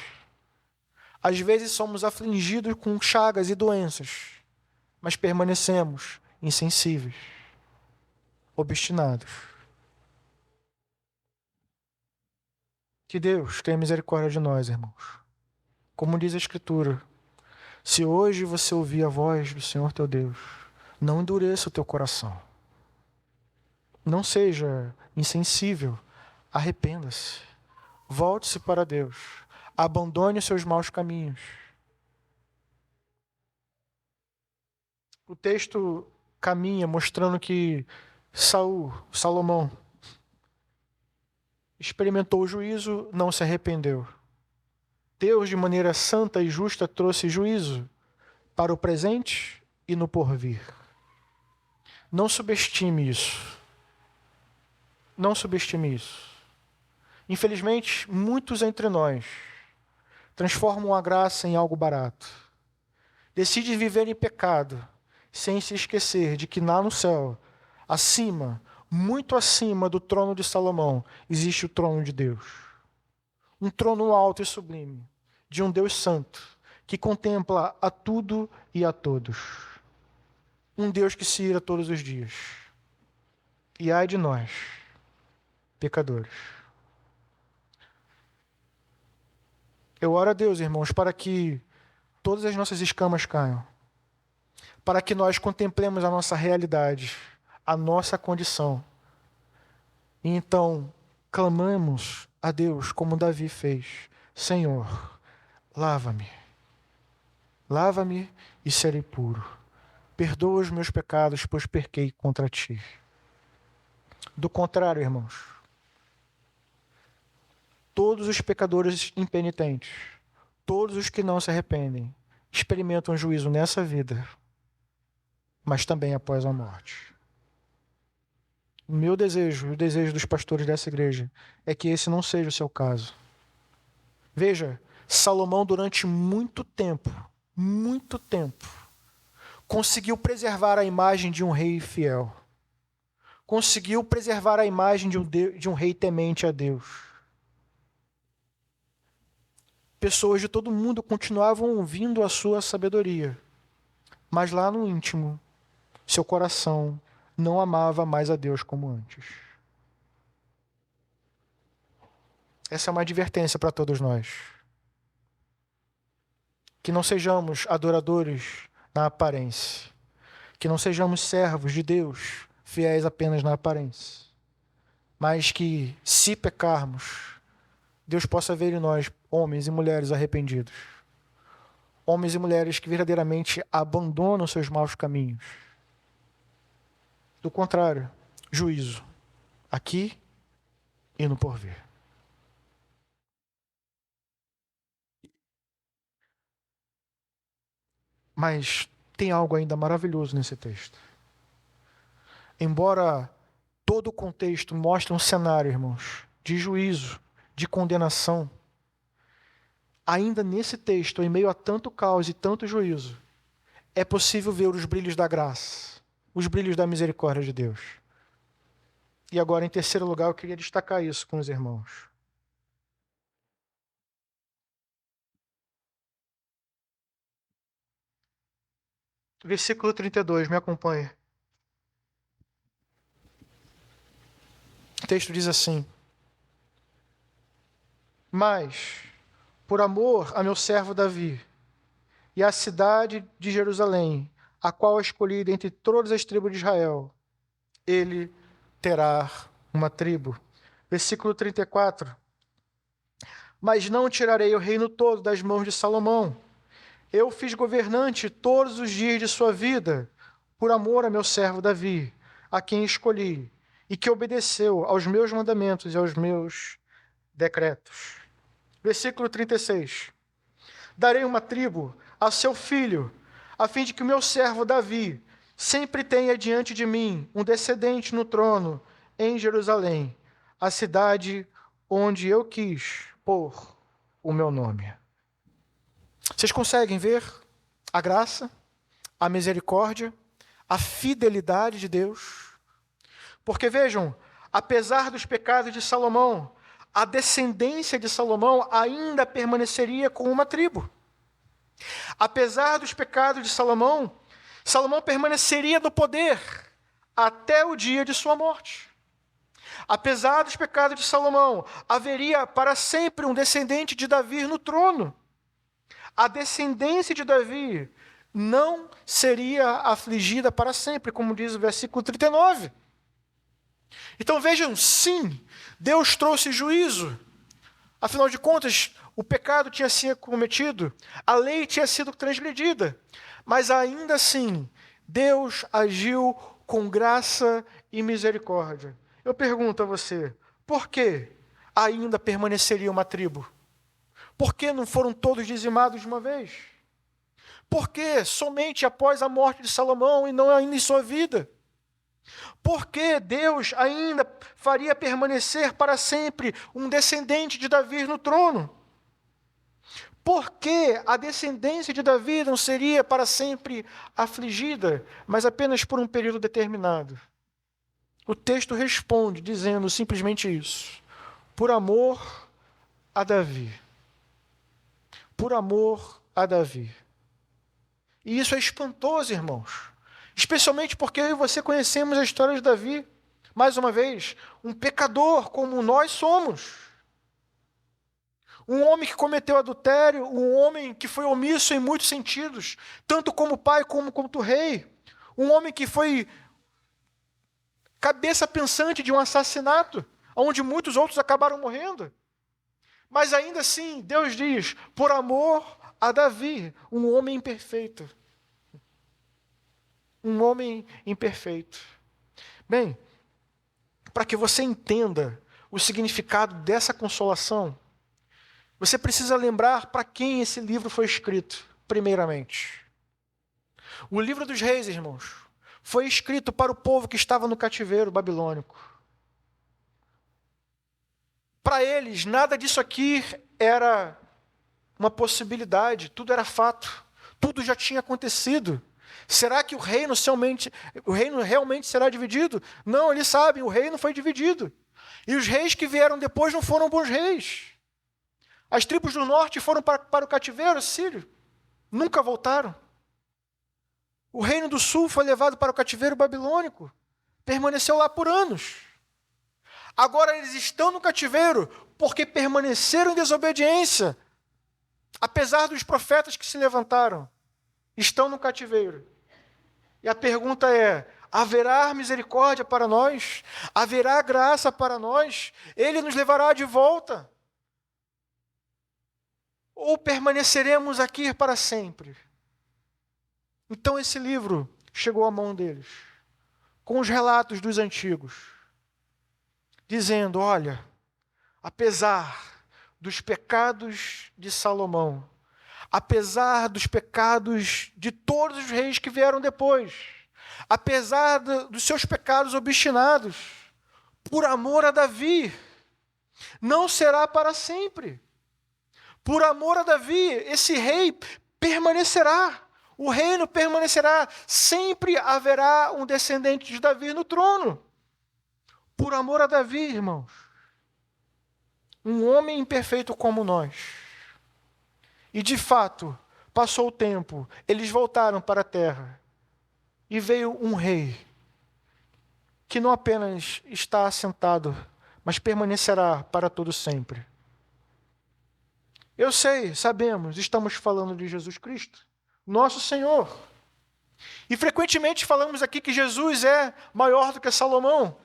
Às vezes somos afligidos com chagas e doenças. Mas permanecemos insensíveis. Obstinados. Que Deus tenha misericórdia de nós, irmãos. Como diz a Escritura, se hoje você ouvir a voz do Senhor teu Deus, não endureça o teu coração. Não seja insensível, arrependa-se. Volte-se para Deus. Abandone os seus maus caminhos. O texto caminha mostrando que Salomão, experimentou o juízo, não se arrependeu. Deus, de maneira santa e justa, trouxe juízo para o presente e no porvir. Não subestime isso. Não subestime isso. Infelizmente, muitos entre nós transformam a graça em algo barato. Decidem viver em pecado, sem se esquecer de que lá no céu, acima, muito acima do trono de Salomão, existe o trono de Deus. Um trono alto e sublime, de um Deus santo, que contempla a tudo e a todos. Um Deus que se ira todos os dias. E ai de nós, pecadores. Eu oro a Deus, irmãos, para que todas as nossas escamas caiam. Para que nós contemplemos a nossa realidade, a nossa condição. E então, clamamos a Deus como Davi fez: Senhor, lava-me. Lava-me e serei puro. Perdoa os meus pecados, pois pequei contra ti. Do contrário, irmãos, todos os pecadores impenitentes, todos os que não se arrependem, experimentam juízo nessa vida, mas também após a morte. O meu desejo, e o desejo dos pastores dessa igreja, é que esse não seja o seu caso. Veja, Salomão durante muito tempo, conseguiu preservar a imagem de um rei fiel. Conseguiu preservar a imagem de um rei temente a Deus. Pessoas de todo mundo continuavam ouvindo a sua sabedoria, mas lá no íntimo, seu coração não amava mais a Deus como antes. Essa é uma advertência para todos nós. Que não sejamos adoradores na aparência. Que não sejamos servos de Deus, fiéis apenas na aparência. Mas que, se pecarmos, Deus possa ver em nós homens e mulheres arrependidos. Homens e mulheres que verdadeiramente abandonam seus maus caminhos. Do contrário, juízo, aqui e no porvir. Mas tem algo ainda maravilhoso nesse texto. Embora todo o contexto mostre um cenário, irmãos, de juízo, de condenação, ainda nesse texto, em meio a tanto caos e tanto juízo, é possível ver os brilhos da graça, os brilhos da misericórdia de Deus. E agora, em terceiro lugar, eu queria destacar isso com os irmãos. Versículo 32, me acompanha. O texto diz assim: Mas, por amor a meu servo Davi, e à cidade de Jerusalém, a qual escolhi dentre todas as tribos de Israel, ele terá uma tribo. Versículo 34. Mas não tirarei o reino todo das mãos de Salomão. Eu fiz governante todos os dias de sua vida, por amor a meu servo Davi, a quem escolhi, e que obedeceu aos meus mandamentos e aos meus decretos. Versículo 36. Darei uma tribo a seu filho, a fim de que o meu servo Davi sempre tenha diante de mim um descendente no trono em Jerusalém, a cidade onde eu quis pôr o meu nome. Vocês conseguem ver a graça, a misericórdia, a fidelidade de Deus? Porque vejam, apesar dos pecados de Salomão, a descendência de Salomão ainda permaneceria com uma tribo. Apesar dos pecados de Salomão, Salomão permaneceria no poder até o dia de sua morte. Apesar dos pecados de Salomão, haveria para sempre um descendente de Davi no trono. A descendência de Davi não seria afligida para sempre, como diz o versículo 39. Então vejam, sim, Deus trouxe juízo. Afinal de contas, o pecado tinha sido cometido, a lei tinha sido transgredida. Mas ainda assim, Deus agiu com graça e misericórdia. Eu pergunto a você, por que ainda permaneceria uma tribo? Por que não foram todos dizimados de uma vez? Por que somente após a morte de Salomão e não ainda em sua vida? Por que Deus ainda faria permanecer para sempre um descendente de Davi no trono? Por que a descendência de Davi não seria para sempre afligida, mas apenas por um período determinado? O texto responde dizendo simplesmente isso: por amor a Davi. Por amor a Davi. E isso é espantoso, irmãos. Especialmente porque eu e você conhecemos a história de Davi. Mais uma vez, um pecador como nós somos. Um homem que cometeu adultério, um homem que foi omisso em muitos sentidos, tanto como pai como rei. Um homem que foi cabeça pensante de um assassinato, onde muitos outros acabaram morrendo. Mas ainda assim, Deus diz, por amor a Davi, um homem imperfeito. Um homem imperfeito. Bem, para que você entenda o significado dessa consolação, você precisa lembrar para quem esse livro foi escrito, primeiramente. O livro dos Reis, irmãos, foi escrito para o povo que estava no cativeiro babilônico. Para eles, nada disso aqui era uma possibilidade, tudo era fato, tudo já tinha acontecido. Será que o reino realmente será dividido? Não, eles sabem, o reino foi dividido. E os reis que vieram depois não foram bons reis. As tribos do norte foram para o cativeiro sírio, nunca voltaram. O reino do sul foi levado para o cativeiro babilônico, permaneceu lá por anos. Agora eles estão no cativeiro porque permaneceram em desobediência, apesar dos profetas que se levantaram, estão no cativeiro. E a pergunta é, haverá misericórdia para nós? Haverá graça para nós? Ele nos levará de volta? Ou permaneceremos aqui para sempre? Então esse livro chegou à mão deles, com os relatos dos antigos, dizendo, olha, apesar dos pecados de Salomão, apesar dos pecados de todos os reis que vieram depois, apesar dos seus pecados obstinados, por amor a Davi, não será para sempre. Por amor a Davi, esse rei permanecerá, o reino permanecerá, sempre haverá um descendente de Davi no trono. Por amor a Davi, irmãos, um homem imperfeito como nós. E de fato, passou o tempo, eles voltaram para a terra, e veio um rei, que não apenas está assentado, mas permanecerá para todo sempre. Eu sei, sabemos, estamos falando de Jesus Cristo, nosso Senhor. E frequentemente falamos aqui que Jesus é maior do que Salomão,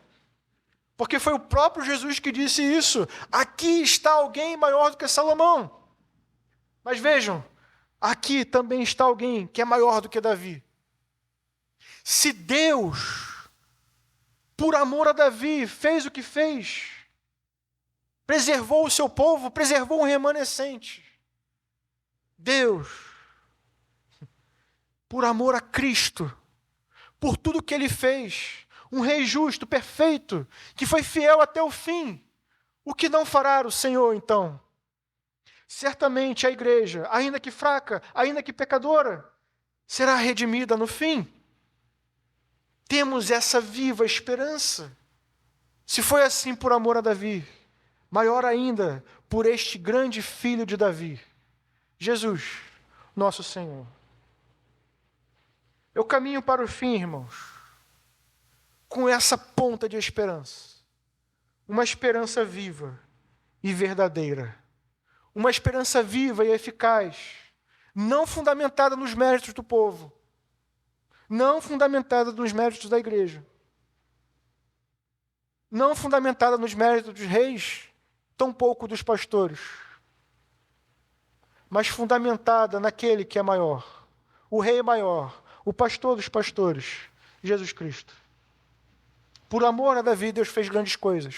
porque foi o próprio Jesus que disse isso. Aqui está alguém maior do que Salomão. Mas vejam, aqui também está alguém que é maior do que Davi. Se Deus, por amor a Davi, fez o que fez, preservou o seu povo, preservou um remanescente, Deus, por amor a Cristo, por tudo que Ele fez, um rei justo, perfeito, que foi fiel até o fim, o que não fará o Senhor, então? Certamente a igreja, ainda que fraca, ainda que pecadora, será redimida no fim. Temos essa viva esperança. Se foi assim por amor a Davi, maior ainda por este grande filho de Davi, Jesus, nosso Senhor. Eu caminho para o fim, irmãos, com essa ponta de esperança. Uma esperança viva e verdadeira. Uma esperança viva e eficaz, não fundamentada nos méritos do povo, não fundamentada nos méritos da igreja, não fundamentada nos méritos dos reis, tampouco dos pastores, mas fundamentada naquele que é maior, o rei maior, o pastor dos pastores, Jesus Cristo. Por amor a Davi, Deus fez grandes coisas,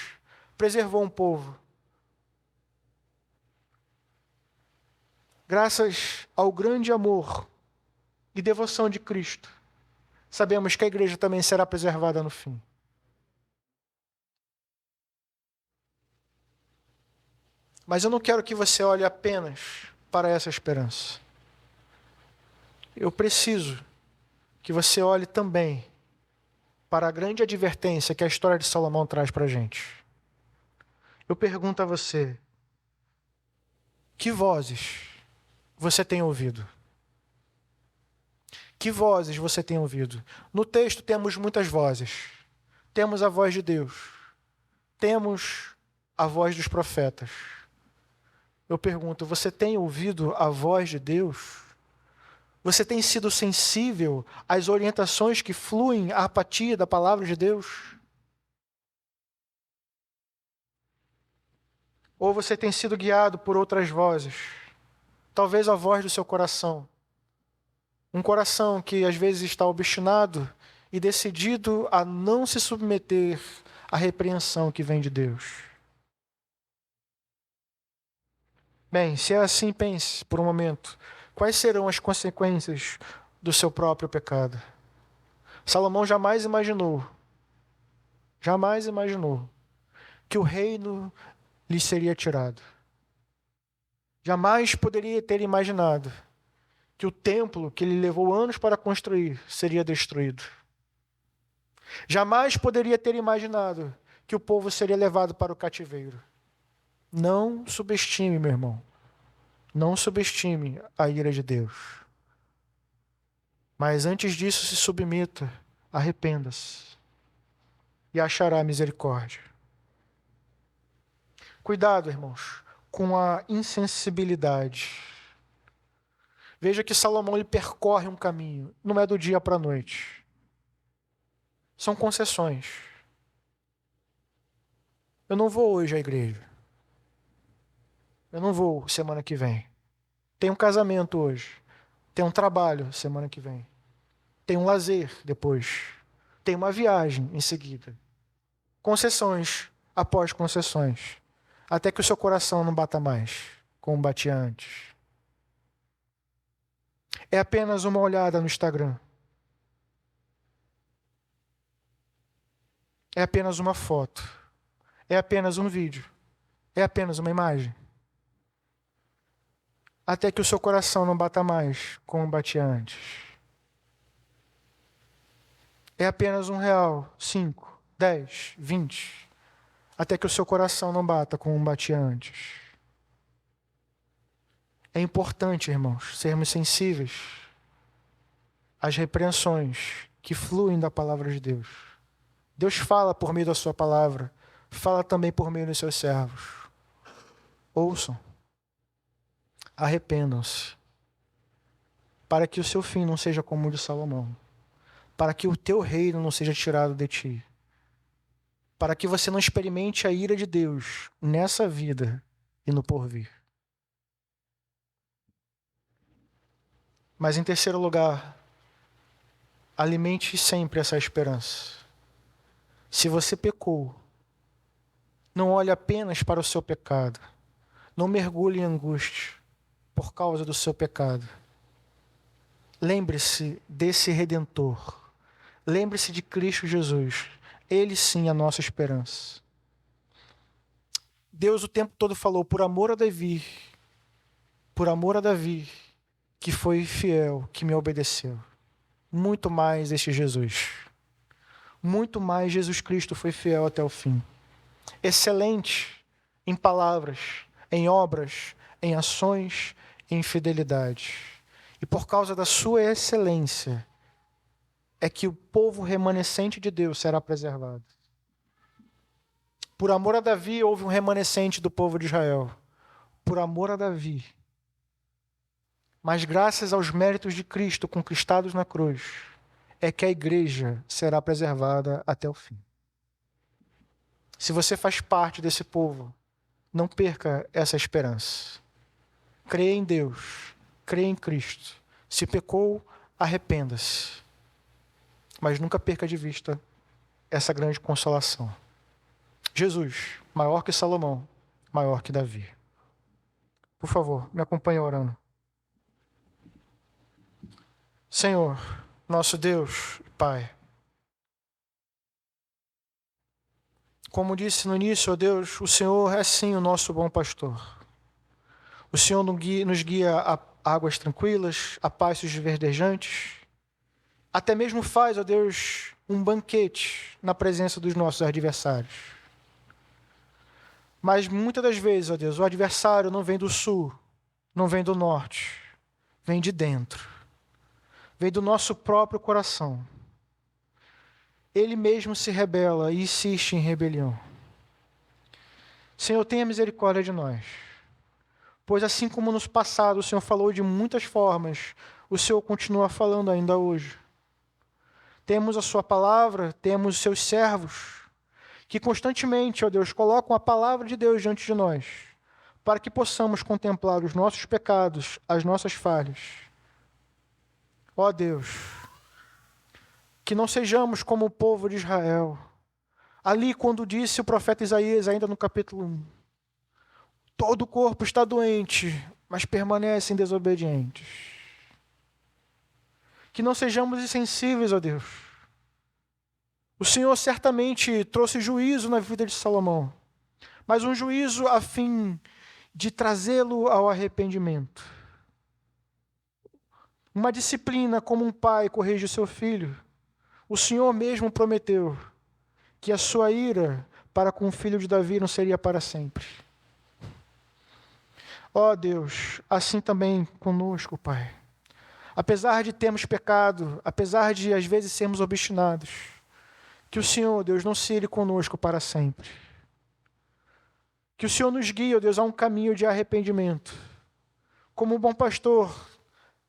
preservou um povo. Graças ao grande amor e devoção de Cristo, sabemos que a igreja também será preservada no fim. Mas eu não quero que você olhe apenas para essa esperança. Eu preciso que você olhe também para a grande advertência que a história de Salomão traz para a gente. Eu pergunto a você, que vozes você tem ouvido? Que vozes você tem ouvido? No texto temos muitas vozes. Temos a voz de Deus. Temos a voz dos profetas. Eu pergunto, você tem ouvido a voz de Deus? Você tem sido sensível às orientações que fluem a partir da palavra de Deus? Ou você tem sido guiado por outras vozes, talvez a voz do seu coração. Um coração que às vezes está obstinado e decidido a não se submeter à repreensão que vem de Deus. Bem, se é assim, pense por um momento, quais serão as consequências do seu próprio pecado? Salomão jamais imaginou que o reino lhe seria tirado. Jamais poderia ter imaginado que o templo que ele levou anos para construir seria destruído. Jamais poderia ter imaginado que o povo seria levado para o cativeiro. Não subestime, meu irmão. Não subestime a ira de Deus. Mas antes disso, se submeta, arrependa-se e achará misericórdia. Cuidado, irmãos, com a insensibilidade. Veja que Salomão ele percorre um caminho, não é do dia para a noite. São concessões. Eu não vou hoje à igreja. Eu não vou semana que vem. Tem um casamento hoje. Tem um trabalho semana que vem. Tem um lazer depois. Tem uma viagem em seguida. Concessões após concessões. Até que o seu coração não bata mais como batia antes. É apenas uma olhada no Instagram. É apenas uma foto. É apenas um vídeo. É apenas uma imagem. Até que o seu coração não bata mais como batia antes. É apenas R$1, 5, 10, 20. Até que o seu coração não bata como batia antes. É importante, irmãos, sermos sensíveis às repreensões que fluem da palavra de Deus. Deus fala por meio da sua palavra, fala também por meio dos seus servos. Ouçam. Arrependam-se, para que o seu fim não seja como o de Salomão, para que o teu reino não seja tirado de ti, para que você não experimente a ira de Deus nessa vida e no porvir. Mas em terceiro lugar, alimente sempre essa esperança. Se você pecou, não olhe apenas para o seu pecado, não mergulhe em angústia por causa do seu pecado. Lembre-se desse Redentor. Lembre-se de Cristo Jesus. Ele sim é a nossa esperança. Deus o tempo todo falou por amor a Davi, que foi fiel, que me obedeceu. Muito mais este Jesus. Muito mais Jesus Cristo foi fiel até o fim. Excelente em palavras, em obras, em ações, em fidelidade. E por causa da sua excelência, é que o povo remanescente de Deus será preservado. Por amor a Davi, houve um remanescente do povo de Israel. Por amor a Davi. Mas graças aos méritos de Cristo conquistados na cruz, é que a igreja será preservada até o fim. Se você faz parte desse povo, não perca essa esperança. Creia em Deus, creia em Cristo. Se pecou, arrependa-se. Mas nunca perca de vista essa grande consolação. Jesus, maior que Salomão, maior que Davi. Por favor, me acompanhe orando. Senhor, nosso Deus, Pai, como disse no início, ó Deus, o Senhor é sim o nosso bom pastor. O Senhor nos guia a águas tranquilas, a pastos verdejantes. Até mesmo faz, ó Deus, um banquete na presença dos nossos adversários. Mas muitas das vezes, ó Deus, o adversário não vem do sul, não vem do norte, vem de dentro. Vem do nosso próprio coração. Ele mesmo se rebela e insiste em rebelião. Senhor, tenha misericórdia de nós. Pois assim como nos passado o Senhor falou de muitas formas, o Senhor continua falando ainda hoje. Temos a sua palavra, temos os seus servos, que constantemente, ó Deus, colocam a palavra de Deus diante de nós, para que possamos contemplar os nossos pecados, as nossas falhas. Ó Deus, que não sejamos como o povo de Israel. Ali, quando disse o profeta Isaías, ainda no capítulo 1, todo o corpo está doente, mas permanecem desobedientes. Que não sejamos insensíveis, ó Deus. O Senhor certamente trouxe juízo na vida de Salomão, mas um juízo a fim de trazê-lo ao arrependimento. Uma disciplina como um pai corrige o seu filho. O Senhor mesmo prometeu que a sua ira para com o filho de Davi não seria para sempre. Ó Deus, assim também conosco, Pai. Apesar de termos pecado, apesar de às vezes sermos obstinados, que o Senhor, Deus, não se ire conosco para sempre. Que o Senhor nos guie, ó Deus, a um caminho de arrependimento. Como um bom pastor,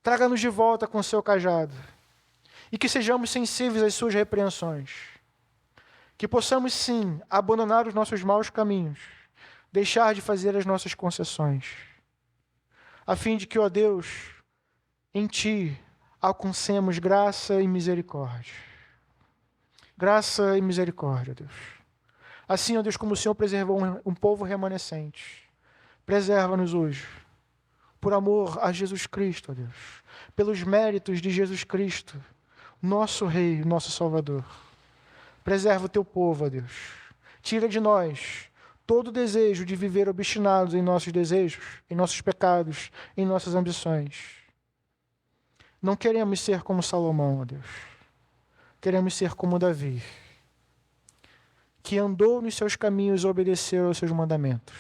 traga-nos de volta com o seu cajado. E que sejamos sensíveis às suas repreensões. Que possamos, sim, abandonar os nossos maus caminhos, deixar de fazer as nossas concessões, a fim de que, ó Deus, em Ti alcancemos graça e misericórdia. Graça e misericórdia, Deus. Assim, ó Deus, como o Senhor preservou um povo remanescente, preserva-nos hoje, por amor a Jesus Cristo, ó Deus, pelos méritos de Jesus Cristo, nosso Rei, nosso Salvador. Preserva o Teu povo, ó Deus. Tira de nós todo o desejo de viver obstinados em nossos desejos, em nossos pecados, em nossas ambições. Não queremos ser como Salomão, ó Deus. Queremos ser como Davi, que andou nos seus caminhos e obedeceu aos seus mandamentos.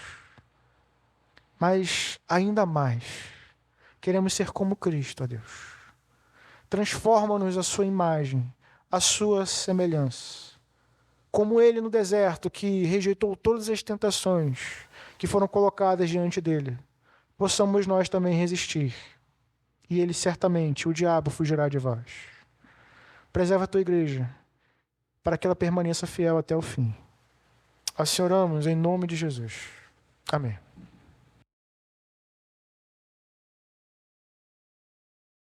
Mas, ainda mais, queremos ser como Cristo, ó Deus. Transforma-nos a sua imagem, a sua semelhança. Como ele no deserto, que rejeitou todas as tentações que foram colocadas diante dele, possamos nós também resistir. E ele certamente, o diabo, fugirá de vós. Preserva a tua igreja, para que ela permaneça fiel até o fim. Assim oramos em nome de Jesus. Amém.